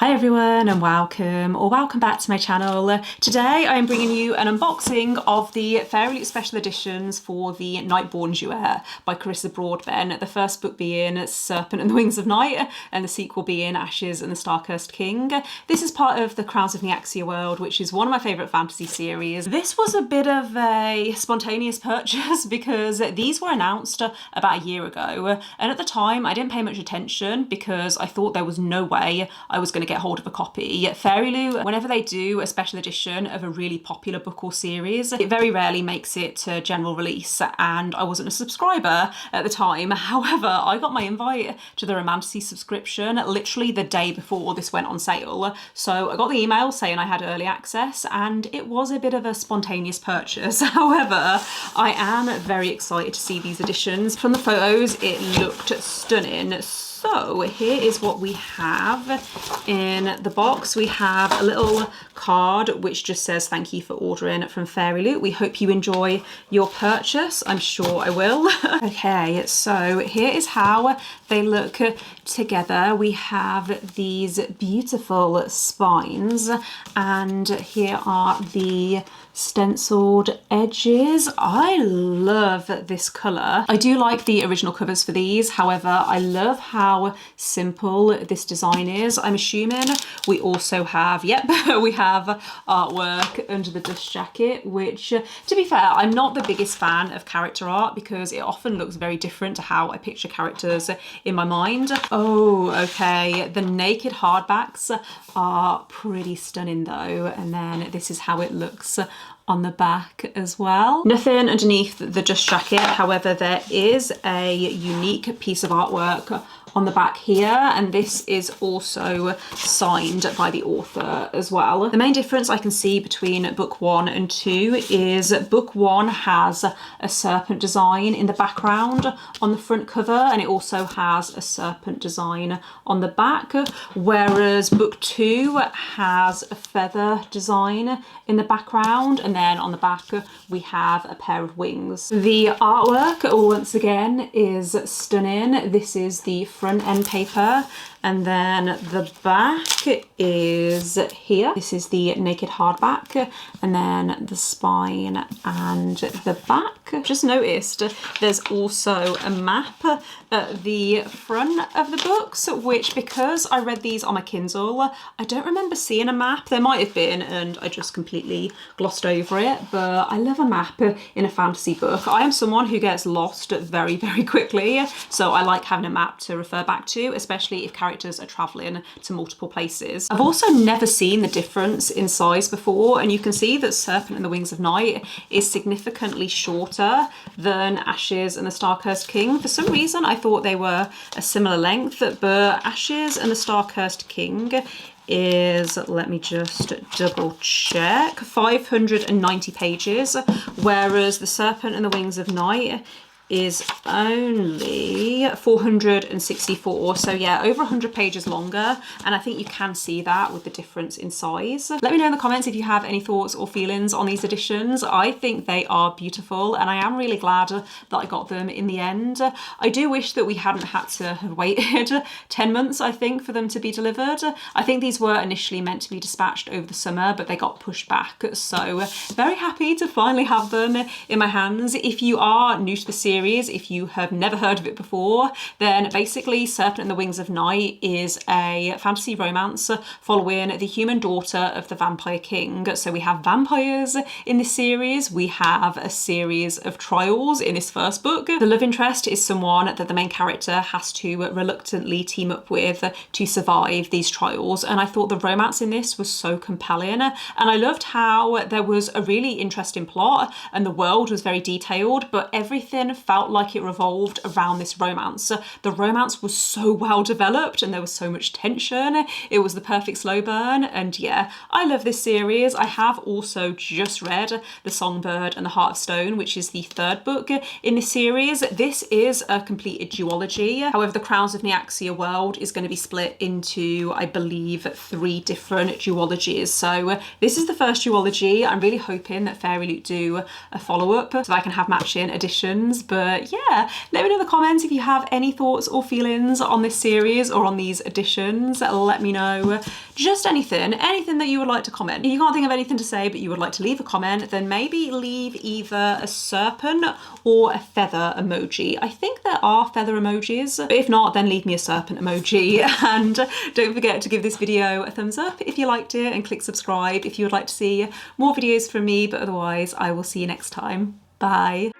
Hi everyone and welcome back to my channel. Today I am bringing you an unboxing of the Fairyloot special editions for the Nightborn Duet by Carissa Broadbent, the first book being Serpent and the Wings of Night and the sequel being Ashes and the Star-Cursed King. This is part of the Crowns of Nyaxia world, which is one of my favourite fantasy series. This was a bit of a spontaneous purchase because these were announced about a year ago, and at the time I didn't pay much attention because I thought there was no way I was going to get hold of a copy. Fairyloot, whenever they do a special edition of a really popular book or series, it very rarely makes it to general release, and I wasn't a subscriber at the time. However, I got my invite to the romantasy subscription literally the day before this went on sale, so I got the email saying I had early access, and it was a bit of a spontaneous purchase. However, I am very excited to see these editions. From the photos, it looked stunning. So here is what we have in the box. We have a little card which just says thank you for ordering from Fairyloot. We hope you enjoy your purchase. I'm sure I will. Okay, so here is how they look together. We have these beautiful spines, and here are the stenciled edges. I love this colour. I do like the original covers for these, however I love how simple this design is. I'm assuming we also have, yep, we have artwork under the dust jacket, which to be fair, I'm not the biggest fan of character art because it often looks very different to how I picture characters in my mind. Oh, okay, the naked hardbacks are pretty stunning though, and then this is how it looks on the back as well. Nothing underneath the dust jacket, however there is a unique piece of artwork on the back here, and this is also signed by the author as well. The main difference I can see between book 1 and 2 is book 1 has a serpent design in the background on the front cover, and it also has a serpent design on the back, whereas book 2 has a feather design in the background, and then on the back we have a pair of wings. The artwork once again is stunning. This is the front end paper, and then the back is here. This is the naked hardback, and then the spine and the back. Just noticed there's also a map at the front of the books, which, because I read these on my Kindle, I don't remember seeing a map. There might have been and I just completely glossed over it, but I love a map in a fantasy book. I am someone who gets lost very quickly, so I like having a map to refer back to, especially if characters are traveling to multiple places. I've also never seen the difference in size before, and you can see that Serpent and the Wings of Night is significantly shorter than Ashes and the Star-Cursed King. For some reason I thought they were a similar length, but Ashes and the Star-Cursed King is, let me just double check, 590 pages, whereas the Serpent and the Wings of Night is only 464, so yeah, over 100 pages longer, and I think you can see that with the difference in size. Let me know in the comments if you have any thoughts or feelings on these editions. I think they are beautiful, and I am really glad that I got them in the end. I do wish that we hadn't had to have waited 10 months, I think, for them to be delivered. I think these were initially meant to be dispatched over the summer, but they got pushed back, so very happy to finally have them in my hands. If you are new to the series, if you have never heard of it before, then basically Serpent and the Wings of Night is a fantasy romance following the human daughter of the vampire king. So we have vampires in this series, we have a series of trials in this first book. The love interest is someone that the main character has to reluctantly team up with to survive these trials, and I thought the romance in this was so compelling, and I loved how there was a really interesting plot and the world was very detailed, but everything felt like it revolved around this romance. The romance was so well developed and there was so much tension. It was the perfect slow burn, and yeah, I love this series. I have also just read The Songbird and the Heart of Stone, which is the third book in this series. This is a completed duology. However, the Crowns of Nyaxia world is going to be split into, I believe, 3 different duologies. So this is the first duology. I'm really hoping that Fairyloot do a follow-up so that I can have matching editions, but But yeah, let me know in the comments if you have any thoughts or feelings on this series or on these editions. Let me know just anything that you would like to comment. If you can't think of anything to say but you would like to leave a comment, then maybe leave either a serpent or a feather emoji. I think there are feather emojis, but if not, then leave me a serpent emoji. And don't forget to give this video a thumbs up if you liked it, and click subscribe if you would like to see more videos from me. But otherwise, I will see you next time. Bye.